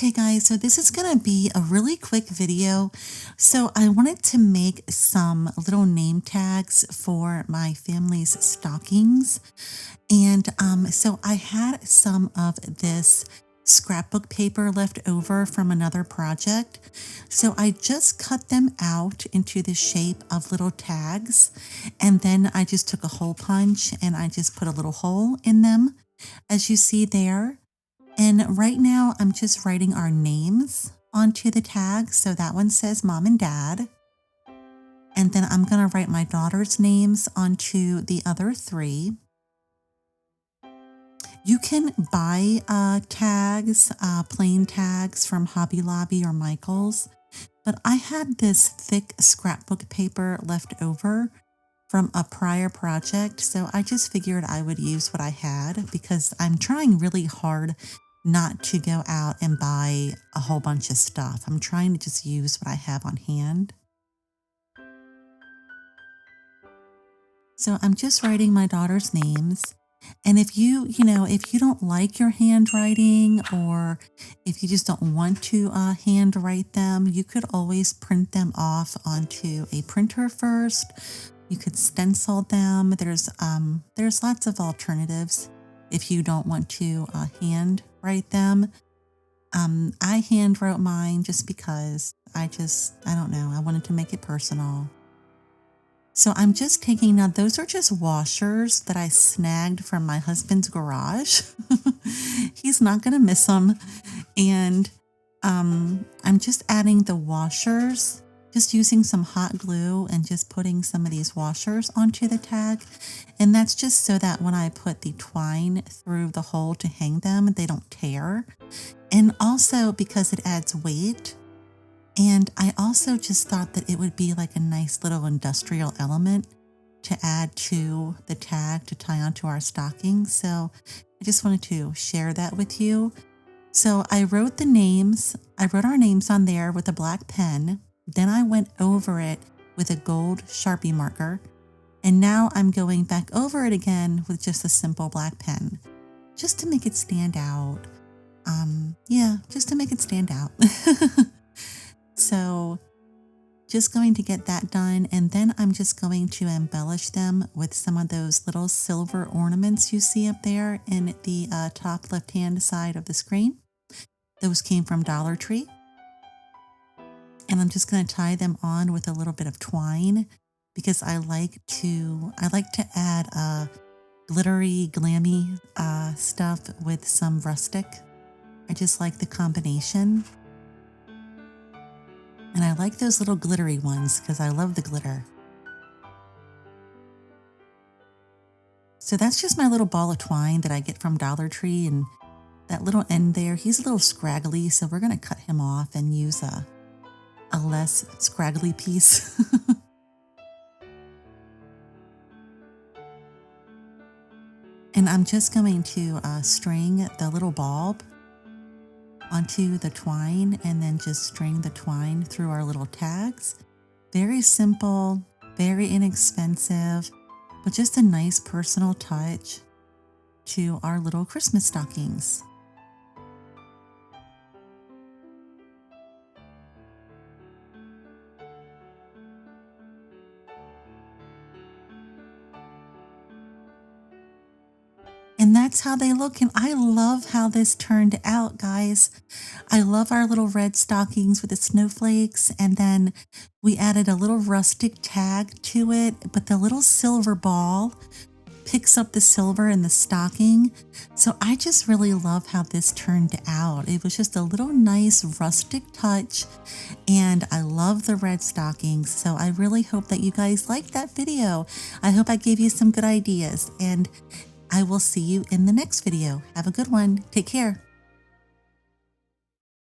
Okay guys, so this is going to be a really quick video. So I wanted to make some little name tags for my family's stockings. And so I had some of this scrapbook paper left over from another project. So I just cut them out into the shape of little tags. And then I just took a hole punch and I just put a little hole in them, as you see there. And right now I'm just writing our names onto the tag. So that one says mom and dad. And then I'm going to write my daughter's names onto the other three. You can buy tags, plain tags from Hobby Lobby or Michael's, but I had this thick scrapbook paper left over from a prior project, so I just figured I would use what I had because I'm trying really hard not to go out and buy a whole bunch of stuff. I'm trying to just use what I have on hand. So I'm just writing my daughter's names. And if if you don't like your handwriting, or if you just don't want to handwrite them, you could always print them off onto a printer first. You could stencil them. There's lots of alternatives if you don't want to handwrite them. I handwrote mine just because I don't know, I wanted to make it personal. So I'm just taking, now those are just washers that I snagged from my husband's garage. He's not going to miss them. And I'm just adding the washers, just using some hot glue and just putting some of these washers onto the tag. And that's just so that when I put the twine through the hole to hang them, they don't tear. And also because it adds weight. And I also just thought that it would be like a nice little industrial element to add to the tag to tie onto our stockings. So I just wanted to share that with you. So I wrote our names on there with a black pen. Then I went over it with a gold Sharpie marker. And now I'm going back over it again with just a simple black pen, just to make it stand out. Just to make it stand out. So just going to get that done, and then I'm just going to embellish them with some of those little silver ornaments you see up there in the top left-hand side of the screen. Those came from Dollar Tree. And I'm just going to tie them on with a little bit of twine because I like to add glittery, glammy stuff with some rustic. I just like the combination. And I like those little glittery ones because I love the glitter. So that's just my little ball of twine that I get from Dollar Tree, and that little end there, he's a little scraggly, so we're going to cut him off and use a less scraggly piece. And I'm just going to string the little bulb onto the twine and then just string the twine through our little tags. Very simple, very inexpensive, but just a nice personal touch to our little Christmas stockings. And that's how they look. And I love how this turned out, guys. I love our little red stockings with the snowflakes. And then we added a little rustic tag to it, but the little silver ball picks up the silver in the stocking. So I just really love how this turned out. It was just a little nice rustic touch, and I love the red stockings. So I really hope that you guys liked that video. I hope I gave you some good ideas, and I will see you in the next video. Have a good one. Take care.